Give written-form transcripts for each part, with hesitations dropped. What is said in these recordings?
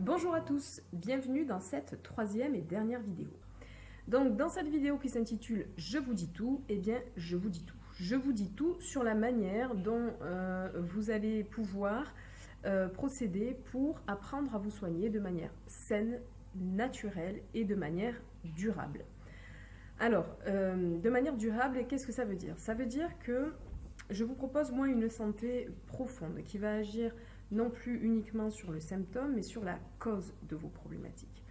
Bonjour à tous, bienvenue dans cette troisième et dernière vidéo. Donc dans cette vidéo qui s'intitule « Je vous dis tout », eh bien je vous dis tout. Je vous dis tout sur la manière dont vous allez pouvoir procéder pour apprendre à vous soigner de manière saine, naturelle et de manière durable. Alors, de manière durable, qu'est-ce que ça veut dire? Ça veut dire que je vous propose, moi, une santé profonde qui va agir non plus uniquement sur le symptôme, mais sur la cause de vos problématiques.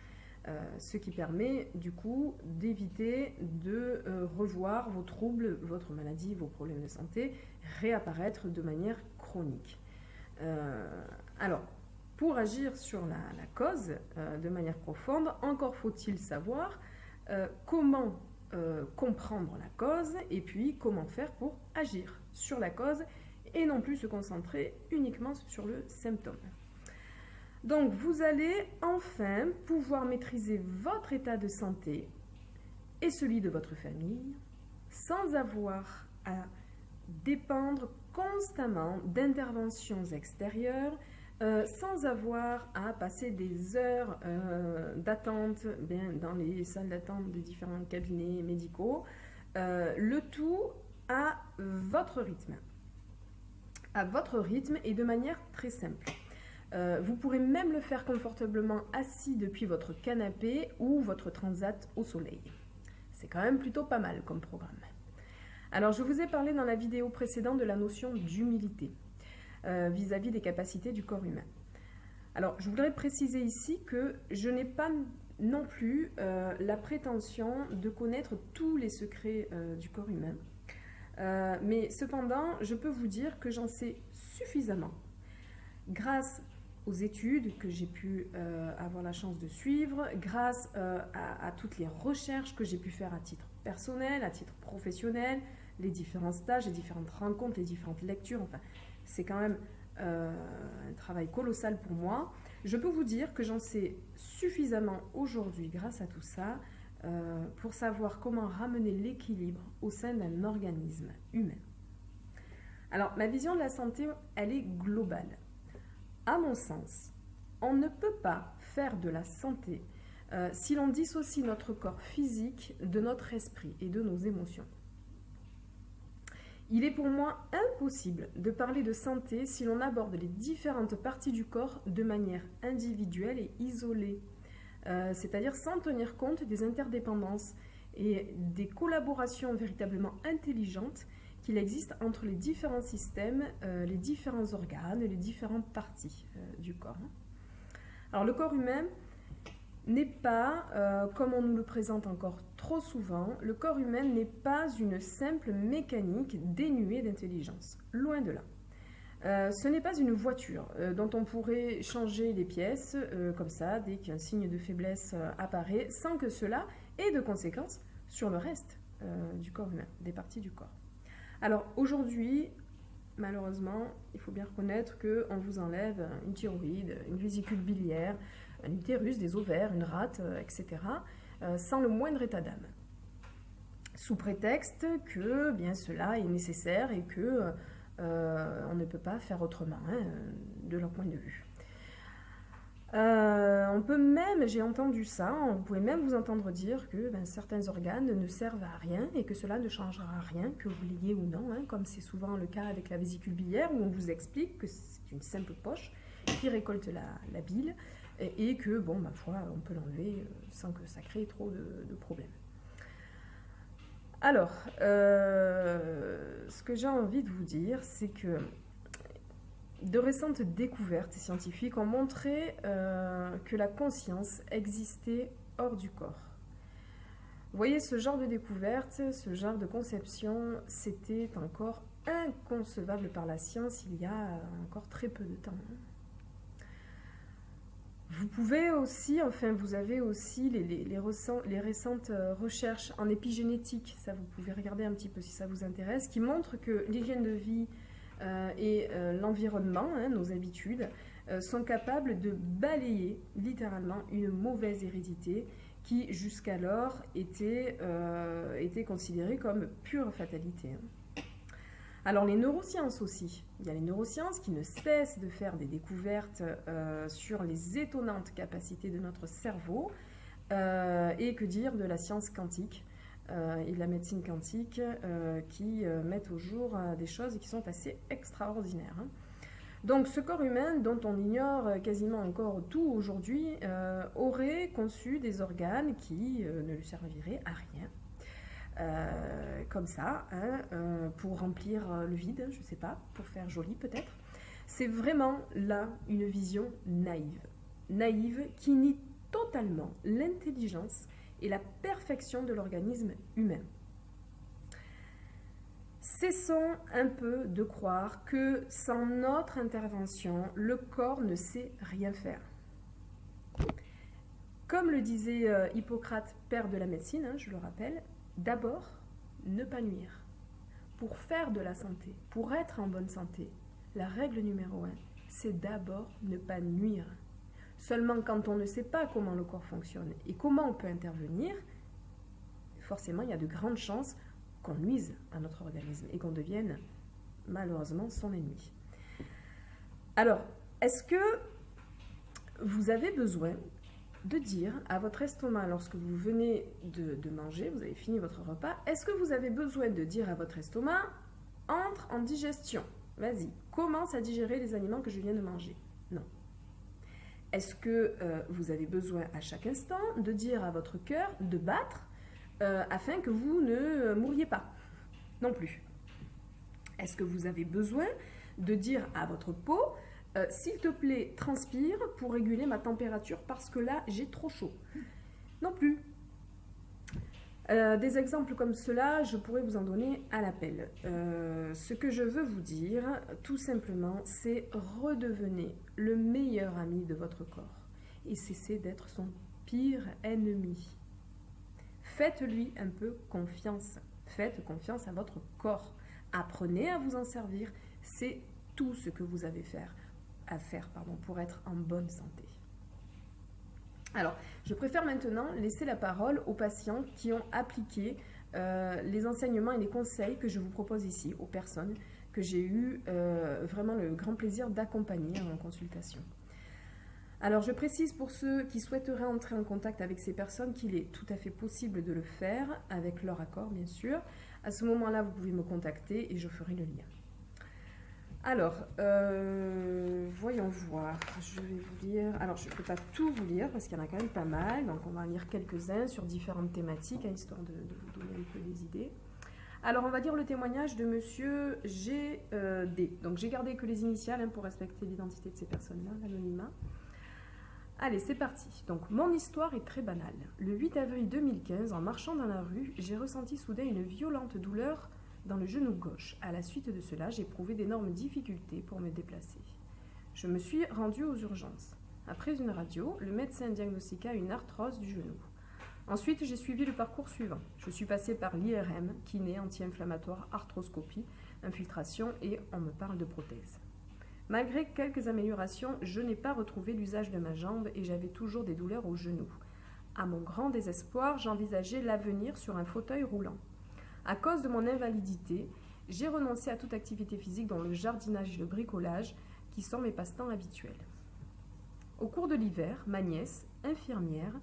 Ce qui permet, du coup, d'éviter de revoir vos troubles, votre maladie, vos problèmes de santé réapparaître de manière chronique. Alors, pour agir sur la cause de manière profonde, encore faut-il savoir comment comprendre la cause et puis comment faire pour agir sur la cause et non plus se concentrer uniquement sur le symptôme. Donc vous allez enfin pouvoir maîtriser votre état de santé et celui de votre famille sans avoir à dépendre constamment d'interventions extérieures, sans avoir à passer des heures d'attente dans les salles d'attente des différents cabinets médicaux, le tout à votre rythme. À votre rythme et de manière très simple. Vous pourrez même le faire confortablement assis depuis votre canapé ou votre transat au soleil. C'est quand même plutôt pas mal comme programme. Alors, je vous ai parlé dans la vidéo précédente de la notion d'humilité vis-à-vis des capacités du corps humain. Alors, je voudrais préciser ici que je n'ai pas non plus la prétention de connaître tous les secrets du corps humain. Mais cependant, je peux vous dire que j'en sais suffisamment grâce aux études que j'ai pu avoir la chance de suivre, grâce à toutes les recherches que j'ai pu faire à titre personnel, à titre professionnel, les différents stages, les différentes rencontres, les différentes lectures, enfin, c'est quand même un travail colossal pour moi. Je peux vous dire que j'en sais suffisamment aujourd'hui grâce à tout ça pour savoir comment ramener l'équilibre au sein d'un organisme humain. Alors, ma vision de la santé, elle est globale. À mon sens, on ne peut pas faire de la santé si l'on dissocie notre corps physique de notre esprit et de nos émotions. Il est pour moi impossible de parler de santé si l'on aborde les différentes parties du corps de manière individuelle et isolée, c'est-à-dire sans tenir compte des interdépendances et des collaborations véritablement intelligentes qu'il existe entre les différents systèmes, les différents organes, les différentes parties du corps. Alors le corps humain n'est pas, comme on nous le présente encore trop souvent, le corps humain n'est pas une simple mécanique dénuée d'intelligence, loin de là. Ce n'est pas une voiture dont on pourrait changer les pièces comme ça dès qu'un signe de faiblesse apparaît, sans que cela ait de conséquences sur le reste du corps humain, des parties du corps. Alors aujourd'hui, malheureusement, il faut bien reconnaître qu'on vous enlève une thyroïde, une vésicule biliaire, un utérus, des ovaires, une rate, etc., sans le moindre état d'âme. Sous prétexte que bien cela est nécessaire et que on ne peut pas faire autrement, de leur point de vue. On peut même, j'ai entendu ça, vous pouvez même vous entendre dire que certains organes ne servent à rien et que cela ne changera rien, que vous l'ayez ou non, comme c'est souvent le cas avec la vésicule biliaire où on vous explique que c'est une simple poche qui récolte la bile et que, bon, ma foi, on peut l'enlever sans que ça crée trop de problèmes. Alors, ce que j'ai envie de vous dire, c'est que de récentes découvertes scientifiques ont montré que la conscience existait hors du corps. Vous voyez, ce genre de découverte, ce genre de conception, c'était encore inconcevable par la science il y a encore très peu de temps. Vous pouvez aussi, enfin vous avez aussi les récentes recherches en épigénétique, ça vous pouvez regarder un petit peu si ça vous intéresse, qui montrent que l'hygiène de vie et l'environnement, nos habitudes, sont capables de balayer littéralement une mauvaise hérédité qui jusqu'alors était considérée comme pure fatalité. Alors les neurosciences aussi. Il y a les neurosciences qui ne cessent de faire des découvertes sur les étonnantes capacités de notre cerveau. Et que dire de la science quantique et de la médecine quantique qui mettent au jour des choses qui sont assez extraordinaires. Hein. Donc ce corps humain, dont on ignore quasiment encore tout aujourd'hui, aurait conçu des organes qui ne lui serviraient à rien. Comme ça, hein, pour remplir le vide, je ne sais pas, pour faire joli peut-être. C'est vraiment là une vision naïve qui nie totalement l'intelligence et la perfection de l'organisme humain. Cessons un peu de croire que sans notre intervention, le corps ne sait rien faire. Comme le disait Hippocrate, père de la médecine, hein, je le rappelle, d'abord, ne pas nuire. Pour faire de la santé, pour être en bonne santé, la règle numéro 1, c'est d'abord ne pas nuire. Seulement quand on ne sait pas comment le corps fonctionne et comment on peut intervenir, forcément il y a de grandes chances qu'on nuise à notre organisme et qu'on devienne malheureusement son ennemi. Alors, est-ce que vous avez besoin de dire à votre estomac, lorsque vous venez de manger, vous avez fini votre repas, est-ce que vous avez besoin de dire à votre estomac, entre en digestion, vas-y, commence à digérer les aliments que je viens de manger? Non. Est-ce que vous avez besoin à chaque instant de dire à votre cœur de battre afin que vous ne mouriez pas? Non plus. Est-ce que vous avez besoin de dire à votre peau s'il te plaît, transpire pour réguler ma température parce que là, j'ai trop chaud? Non plus. Des exemples comme cela, je pourrais vous en donner à l'appel. Ce que je veux vous dire, tout simplement, c'est redevenez le meilleur ami de votre corps et cessez d'être son pire ennemi. Faites-lui un peu confiance. Faites confiance à votre corps. Apprenez à vous en servir. C'est tout ce que vous avez à faire pour être en bonne santé. Alors, je préfère maintenant laisser la parole aux patients qui ont appliqué les enseignements et les conseils que je vous propose ici, aux personnes que j'ai eu vraiment le grand plaisir d'accompagner en consultation. Alors, je précise pour ceux qui souhaiteraient entrer en contact avec ces personnes qu'il est tout à fait possible de le faire, avec leur accord bien sûr. À ce moment-là, vous pouvez me contacter et je ferai le lien. Alors, voyons voir, je vais vous lire, alors je ne peux pas tout vous lire parce qu'il y en a quand même pas mal, donc on va en lire quelques-uns sur différentes thématiques, hein, histoire de vous donner un peu des idées. Alors on va dire le témoignage de monsieur GD, donc j'ai gardé que les initiales hein, pour respecter l'identité de ces personnes-là, l'anonymat. Allez, c'est parti. Donc mon histoire est très banale. Le 8 avril 2015, en marchant dans la rue, j'ai ressenti soudain une violente douleur dans le genou gauche. À la suite de cela, j'ai éprouvé d'énormes difficultés pour me déplacer. Je me suis rendue aux urgences. Après une radio, le médecin diagnostiqua une arthrose du genou. Ensuite, j'ai suivi le parcours suivant. Je suis passée par l'IRM, kiné, anti-inflammatoire, arthroscopie, infiltration et on me parle de prothèse. Malgré quelques améliorations, je n'ai pas retrouvé l'usage de ma jambe et j'avais toujours des douleurs au genou. À mon grand désespoir, j'envisageais l'avenir sur un fauteuil roulant. À cause de mon invalidité, j'ai renoncé à toute activité physique dont le jardinage et le bricolage, qui sont mes passe-temps habituels. Au cours de l'hiver, ma nièce, infirmière,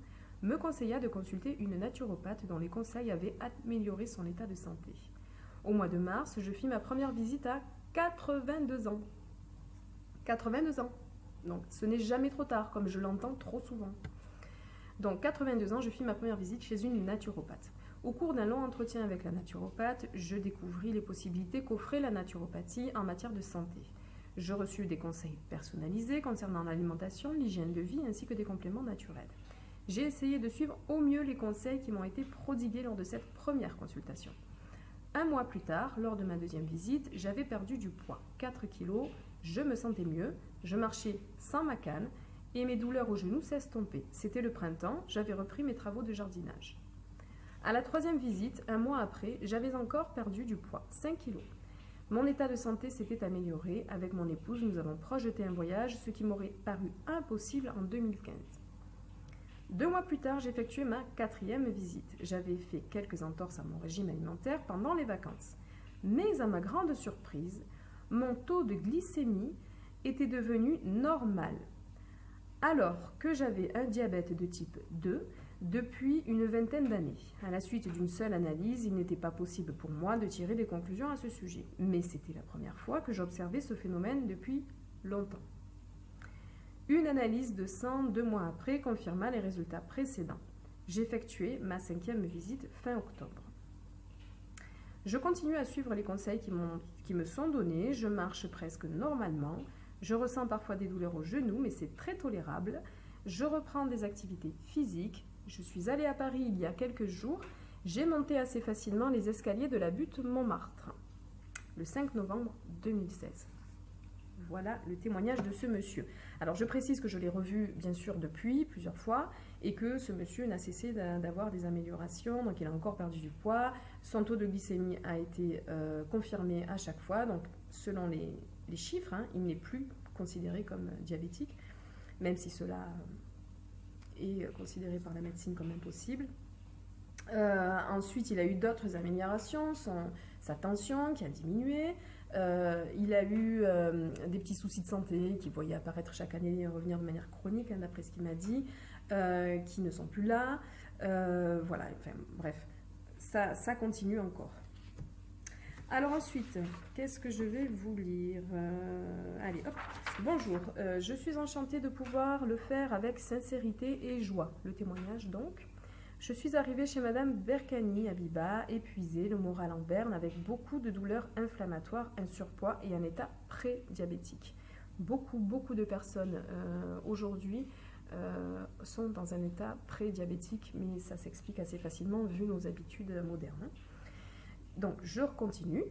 me conseilla de consulter une naturopathe dont les conseils avaient amélioré son état de santé. Au mois de mars, je fis ma première visite à 82 ans. 82 ans. Donc, ce n'est jamais trop tard, comme je l'entends trop souvent. Donc, 82 ans, je fis ma première visite chez une naturopathe. Au cours d'un long entretien avec la naturopathe, je découvris les possibilités qu'offrait la naturopathie en matière de santé. Je reçus des conseils personnalisés concernant l'alimentation, l'hygiène de vie ainsi que des compléments naturels. J'ai essayé de suivre au mieux les conseils qui m'ont été prodigués lors de cette première consultation. Un mois plus tard, lors de ma deuxième visite, j'avais perdu du poids, 4 kilos, je me sentais mieux, je marchais sans ma canne et mes douleurs au genou s'estompaient. C'était le printemps, j'avais repris mes travaux de jardinage. À la troisième visite, un mois après, j'avais encore perdu du poids, 5 kilos. Mon état de santé s'était amélioré. Avec mon épouse, nous avons projeté un voyage, ce qui m'aurait paru impossible en 2015. 2 mois plus tard, j'effectuais ma 4e visite. J'avais fait quelques entorses à mon régime alimentaire pendant les vacances. Mais à ma grande surprise, mon taux de glycémie était devenu normal, alors que j'avais un diabète de type 2 depuis une vingtaine d'années. À la suite d'une seule analyse, il n'était pas possible pour moi de tirer des conclusions à ce sujet. Mais c'était la première fois que j'observais ce phénomène depuis longtemps. Une analyse de sang 2 mois après confirma les résultats précédents. J'effectuais ma 5e visite fin octobre. Je continue à suivre les conseils qui me sont donnés. Je marche presque normalement. Je ressens parfois des douleurs au genou, mais c'est très tolérable. Je reprends des activités physiques. Je suis allée à Paris il y a quelques jours. J'ai monté assez facilement les escaliers de la butte Montmartre, le 5 novembre 2016. Voilà le témoignage de ce monsieur. Alors je précise que je l'ai revu bien sûr depuis plusieurs fois et que ce monsieur n'a cessé d'avoir des améliorations, donc il a encore perdu du poids, son taux de glycémie a été confirmé à chaque fois, donc selon les chiffres, hein, il n'est plus considéré comme diabétique, même si cela est considéré par la médecine comme impossible. Ensuite, il a eu d'autres améliorations, sa tension qui a diminué, il a eu des petits soucis de santé qu'il voyait apparaître chaque année et revenir de manière chronique, hein, d'après ce qu'il m'a dit, qui ne sont plus là. Voilà, enfin, bref, ça continue encore. Alors ensuite, qu'est-ce que je vais vous lire? Allez, hop. Bonjour, je suis enchantée de pouvoir le faire avec sincérité et joie. Le témoignage donc. Je suis arrivée chez Madame Berkani Habiba, épuisée, le moral en berne, avec beaucoup de douleurs inflammatoires, un surpoids et un état pré-diabétique. Beaucoup de personnes aujourd'hui sont dans un état pré-diabétique, mais ça s'explique assez facilement vu nos habitudes modernes. Donc, je continue.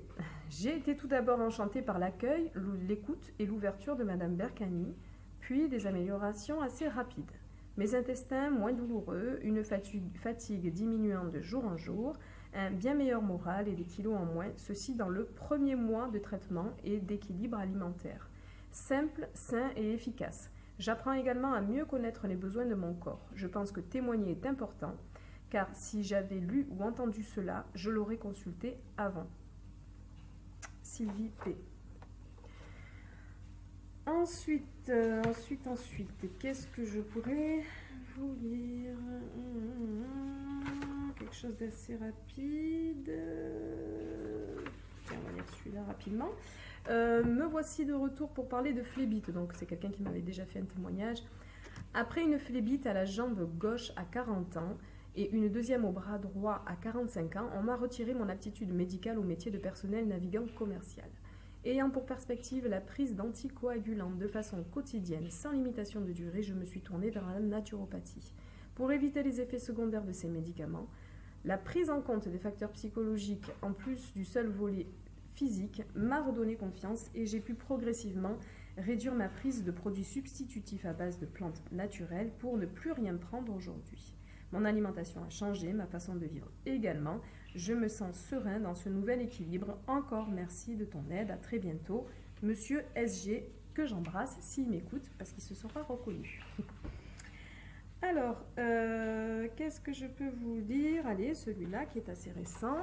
J'ai été tout d'abord enchantée par l'accueil, l'écoute et l'ouverture de Madame Berkani, puis des améliorations assez rapides. Mes intestins moins douloureux, une fatigue diminuant de jour en jour, un bien meilleur moral et des kilos en moins, ceci dans le premier mois de traitement et d'équilibre alimentaire. Simple, sain et efficace. J'apprends également à mieux connaître les besoins de mon corps. Je pense que témoigner est important, car si j'avais lu ou entendu cela, je l'aurais consulté avant. Sylvie P. Ensuite, qu'est-ce que je pourrais vous lire? Quelque chose d'assez rapide. Tiens, on va lire celui-là rapidement. Me voici de retour pour parler de phlébite. Donc, c'est quelqu'un qui m'avait déjà fait un témoignage. Après une phlébite à la jambe gauche à 40 ans et une deuxième au bras droit à 45 ans, on m'a retiré mon aptitude médicale au métier de personnel navigant commercial. Ayant pour perspective la prise d'anticoagulants de façon quotidienne, sans limitation de durée, je me suis tournée vers la naturopathie. Pour éviter les effets secondaires de ces médicaments, la prise en compte des facteurs psychologiques, en plus du seul volet physique, m'a redonné confiance et j'ai pu progressivement réduire ma prise de produits substitutifs à base de plantes naturelles pour ne plus rien prendre aujourd'hui. Mon alimentation a changé, ma façon de vivre également. Je me sens serein dans ce nouvel équilibre. Encore merci de ton aide. À très bientôt. Monsieur SG, que j'embrasse s'il m'écoute parce qu'il se sera reconnu. Alors, qu'est-ce que je peux vous dire? Allez, celui-là qui est assez récent.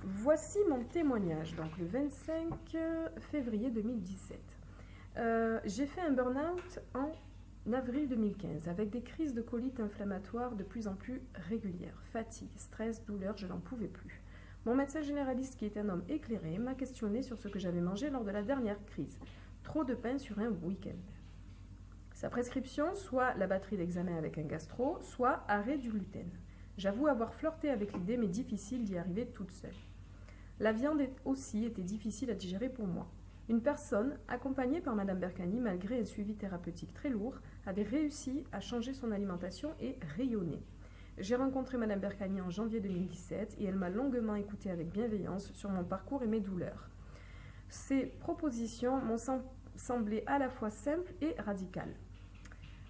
Voici mon témoignage. Donc, le 25 février 2017. J'ai fait un burn-out en avril 2015, avec des crises de colite inflammatoire de plus en plus régulières, fatigue, stress, douleur, je n'en pouvais plus. Mon médecin généraliste, qui est un homme éclairé, m'a questionné sur ce que j'avais mangé lors de la dernière crise. Trop de pain sur un week-end. Sa prescription, soit la batterie d'examen avec un gastro, soit arrêt du gluten. J'avoue avoir flirté avec l'idée, mais difficile d'y arriver toute seule. La viande aussi était difficile à digérer pour moi. Une personne, accompagnée par Madame Berkani, malgré un suivi thérapeutique très lourd, avait réussi à changer son alimentation et rayonner. J'ai rencontré Madame Berkani en janvier 2017 et elle m'a longuement écoutée avec bienveillance sur mon parcours et mes douleurs. Ces propositions m'ont semblé à la fois simples et radicales.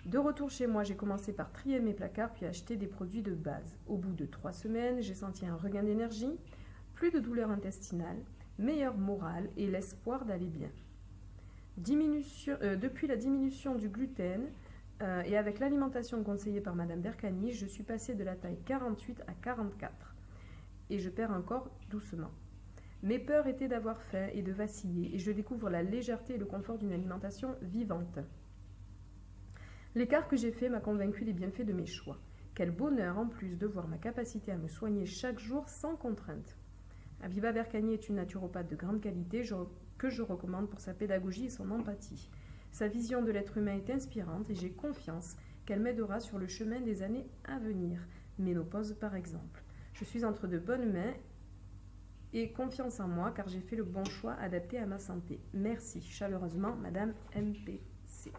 De retour chez moi, j'ai commencé par trier mes placards puis acheter des produits de base. Au bout de 3 semaines, j'ai senti un regain d'énergie, plus de douleur intestinale, meilleur moral et l'espoir d'aller bien. Depuis la diminution du gluten et avec l'alimentation conseillée par Madame Berkani, je suis passée de la taille 48 à 44 et je perds encore doucement. Mes peurs étaient d'avoir faim et de vaciller, et je découvre la légèreté et le confort d'une alimentation vivante. L'écart que j'ai fait m'a convaincu des bienfaits de mes choix. Quel bonheur en plus de voir ma capacité à me soigner chaque jour sans contrainte. Aviva Berkani est une naturopathe de grande qualité que je recommande pour sa pédagogie et son empathie. Sa vision de l'être humain est inspirante et j'ai confiance qu'elle m'aidera sur le chemin des années à venir, ménopause par exemple. Je suis entre de bonnes mains et confiance en moi car j'ai fait le bon choix adapté à ma santé. Merci chaleureusement, Madame MPC.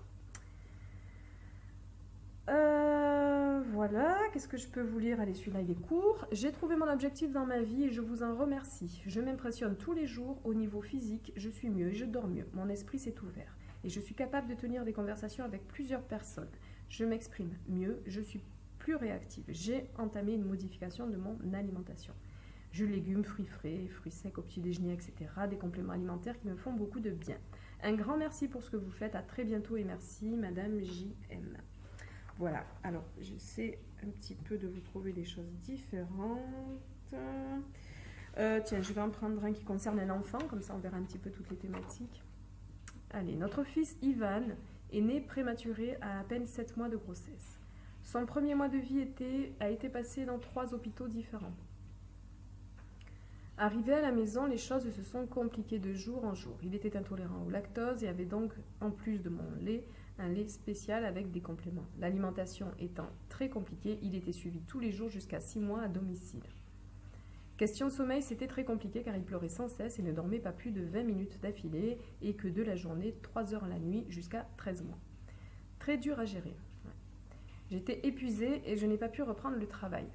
Voilà, qu'est-ce que je peux vous lire? Allez, celui-là il est court. J'ai trouvé mon objectif dans ma vie et je vous en remercie. Je m'impressionne tous les jours au niveau physique, je suis mieux et je dors mieux. Mon esprit s'est ouvert et je suis capable de tenir des conversations avec plusieurs personnes. Je m'exprime mieux, je suis plus réactive. J'ai entamé une modification de mon alimentation. Jus de légumes, fruits frais, fruits secs au petit déjeuner, etc. Des compléments alimentaires qui me font beaucoup de bien. Un grand merci pour ce que vous faites. À très bientôt et merci, Madame JM. Voilà, alors j'essaie un petit peu de vous trouver des choses différentes. Tiens, je vais en prendre un qui concerne un enfant, comme ça on verra un petit peu toutes les thématiques. Allez, notre fils Ivan est né prématuré à peine 7 mois de grossesse. Son premier mois de vie a été passé dans 3 hôpitaux différents. Arrivé à la maison, les choses se sont compliquées de jour en jour. Il était intolérant au lactose et avait donc, en plus de mon lait, un lait spécial avec des compléments. L'alimentation étant très compliquée, il était suivi tous les jours jusqu'à 6 mois à domicile. Question sommeil, c'était très compliqué car il pleurait sans cesse et ne dormait pas plus de 20 minutes d'affilée et que de la journée, 3 heures la nuit jusqu'à 13 mois. Très dur à gérer. J'étais épuisée et je n'ai pas pu reprendre le travail.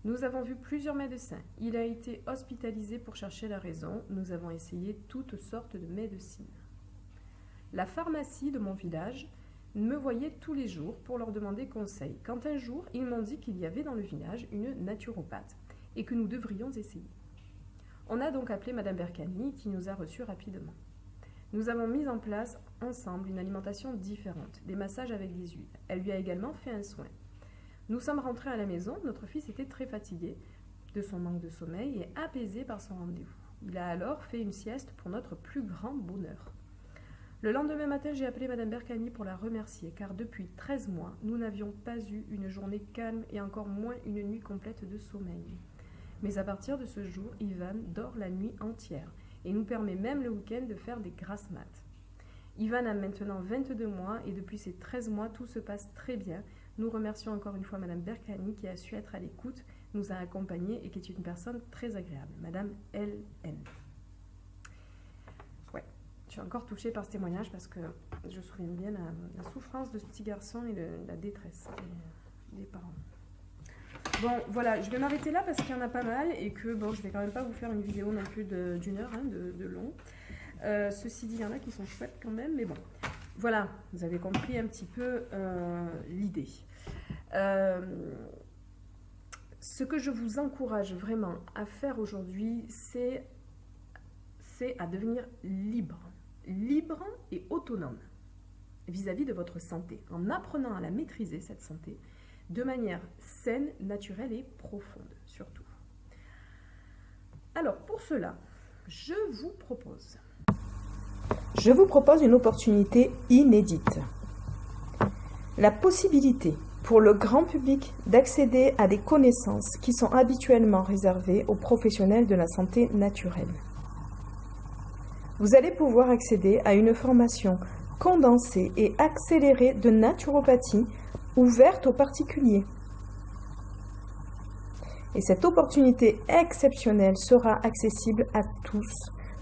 Nous avons vu plusieurs médecins. Il a été hospitalisé pour chercher la raison. Nous avons essayé toutes sortes de médecines. La pharmacie de mon village me voyait tous les jours pour leur demander conseil. Quand un jour, ils m'ont dit qu'il y avait dans le village une naturopathe et que nous devrions essayer. On a donc appelé Madame Berkani qui nous a reçus rapidement. Nous avons mis en place ensemble une alimentation différente, des massages avec des huiles. Elle lui a également fait un soin. Nous sommes rentrés à la maison, notre fils était très fatigué de son manque de sommeil et apaisé par son rendez-vous. Il a alors fait une sieste pour notre plus grand bonheur. Le lendemain matin, j'ai appelé Madame Berkani pour la remercier, car depuis 13 mois, nous n'avions pas eu une journée calme et encore moins une nuit complète de sommeil. Mais à partir de ce jour, Ivan dort la nuit entière et nous permet même le week-end de faire des grasses mat. Ivan a maintenant 22 mois et depuis ces 13 mois, tout se passe très bien. Nous remercions encore une fois Madame Berkani qui a su être à l'écoute, nous a accompagnés et qui est une personne très agréable. Madame LN. Ouais, je suis encore touchée par ce témoignage parce que je souviens bien la souffrance de ce petit garçon et la détresse des parents. Bon, voilà, je vais m'arrêter là parce qu'il y en a pas mal et que, bon, je vais quand même pas vous faire une vidéo non plus d'une heure de long. Ceci dit, il y en a qui sont chouettes quand même, mais bon. Voilà, vous avez compris un petit peu l'idée. Ce que je vous encourage vraiment à faire aujourd'hui, c'est à devenir libre. Libre et autonome vis-à-vis de votre santé, en apprenant à la maîtriser, cette santé, de manière saine, naturelle et profonde, surtout. Alors, pour cela, je vous propose une opportunité inédite. La possibilité pour le grand public d'accéder à des connaissances qui sont habituellement réservées aux professionnels de la santé naturelle. Vous allez pouvoir accéder à une formation condensée et accélérée de naturopathie ouverte aux particuliers. Et cette opportunité exceptionnelle sera accessible à tous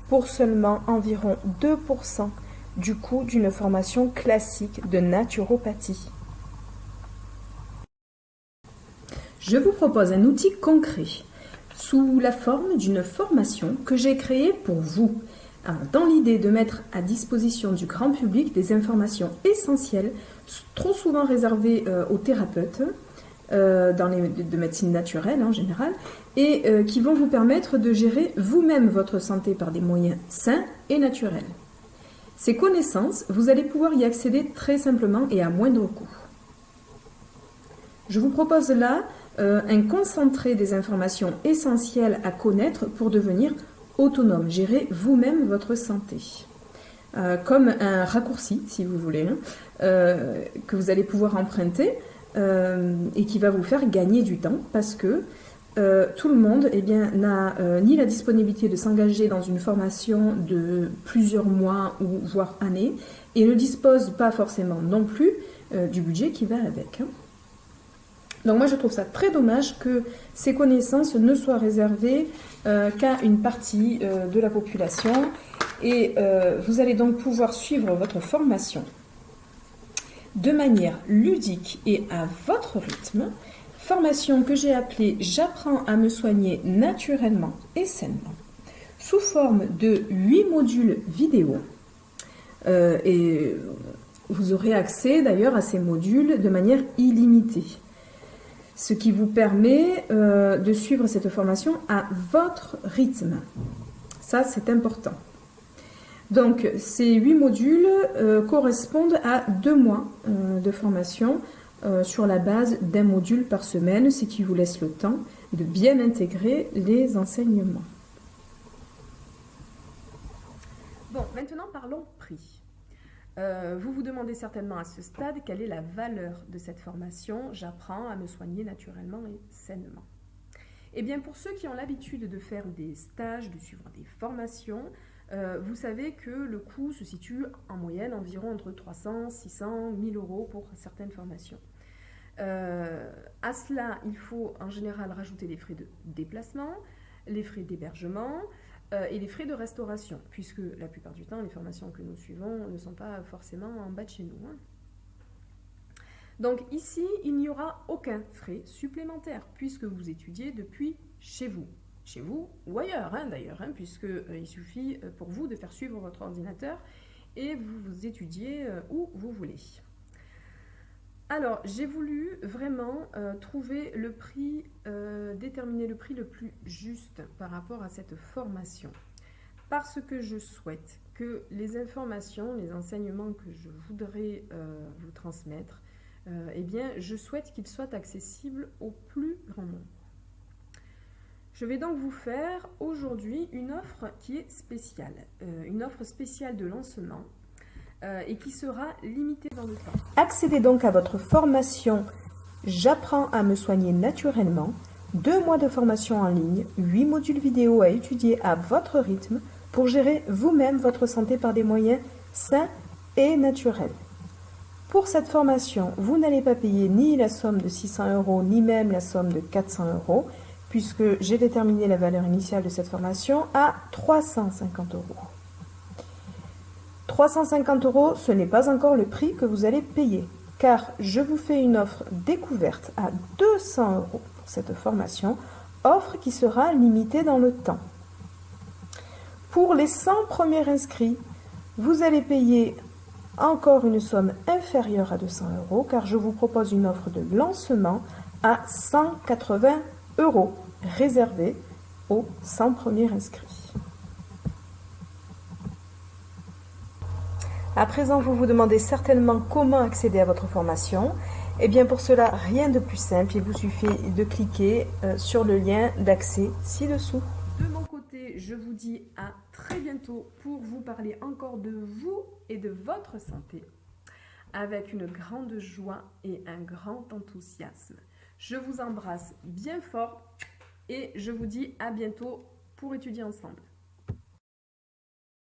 pour seulement environ 2% du coût d'une formation classique de naturopathie. Je vous propose un outil concret sous la forme d'une formation que j'ai créée pour vous. Alors, dans l'idée de mettre à disposition du grand public des informations essentielles, trop souvent réservées aux thérapeutes, de médecine naturelle en général, et qui vont vous permettre de gérer vous-même votre santé par des moyens sains et naturels. Ces connaissances, vous allez pouvoir y accéder très simplement et à moindre coût. Je vous propose là un concentré des informations essentielles à connaître pour devenir autonome, gérer vous-même votre santé. Comme un raccourci, si vous voulez, que vous allez pouvoir emprunter et qui va vous faire gagner du temps parce que tout le monde n'a ni la disponibilité de s'engager dans une formation de plusieurs mois ou voire années et ne dispose pas forcément non plus du budget qui va avec. Donc moi je trouve ça très dommage que ces connaissances ne soient réservées qu'à une partie de la population et vous allez donc pouvoir suivre votre formation de manière ludique et à votre rythme. Formation que j'ai appelée « J'apprends à me soigner naturellement et sainement » sous forme de 8 modules vidéo. Et vous aurez accès d'ailleurs à ces modules de manière illimitée. Ce qui vous permet de suivre cette formation à votre rythme. Ça, c'est important. Donc, ces 8 modules correspondent à 2 mois de formation sur la base d'un module par semaine, ce qui vous laisse le temps de bien intégrer les enseignements. Bon, maintenant parlons prix. Vous vous demandez certainement à ce stade quelle est la valeur de cette formation « J'apprends à me soigner naturellement et sainement ». Eh bien, pour ceux qui ont l'habitude de faire des stages, de suivre des formations, vous savez que le coût se situe en moyenne environ entre 300, 600, 1000 euros pour certaines formations. À cela, il faut en général rajouter les frais de déplacement, les frais d'hébergement et les frais de restauration, puisque la plupart du temps, les formations que nous suivons ne sont pas forcément en bas de chez nous. Donc ici, il n'y aura aucun frais supplémentaire, puisque vous étudiez depuis chez vous ou ailleurs d'ailleurs, puisqu'il suffit pour vous de faire suivre votre ordinateur et vous étudiez où vous voulez. Alors, j'ai voulu vraiment trouver le prix, déterminer le prix le plus juste par rapport à cette formation. Parce que je souhaite que les informations, les enseignements que je voudrais vous transmettre, eh bien, je souhaite qu'ils soient accessibles au plus grand nombre. Je vais donc vous faire aujourd'hui une offre qui est spéciale, une offre spéciale de lancement, et qui sera limitée dans le temps. Accédez donc à votre formation « J'apprends à me soigner naturellement », 2 mois de formation en ligne, 8 modules vidéo à étudier à votre rythme pour gérer vous-même votre santé par des moyens sains et naturels. Pour cette formation, vous n'allez pas payer ni la somme de 600 euros, ni même la somme de 400 euros, puisque j'ai déterminé la valeur initiale de cette formation à 350 euros. 350 euros, ce n'est pas encore le prix que vous allez payer, car je vous fais une offre découverte à 200 euros pour cette formation, offre qui sera limitée dans le temps. Pour les 100 premiers inscrits, vous allez payer encore une somme inférieure à 200 euros, car je vous propose une offre de lancement à 180 euros, réservée aux 100 premiers inscrits. À présent, vous vous demandez certainement comment accéder à votre formation. Eh bien, pour cela, rien de plus simple. Il vous suffit de cliquer sur le lien d'accès ci-dessous. De mon côté, je vous dis à très bientôt pour vous parler encore de vous et de votre santé avec une grande joie et un grand enthousiasme. Je vous embrasse bien fort et je vous dis à bientôt pour étudier ensemble.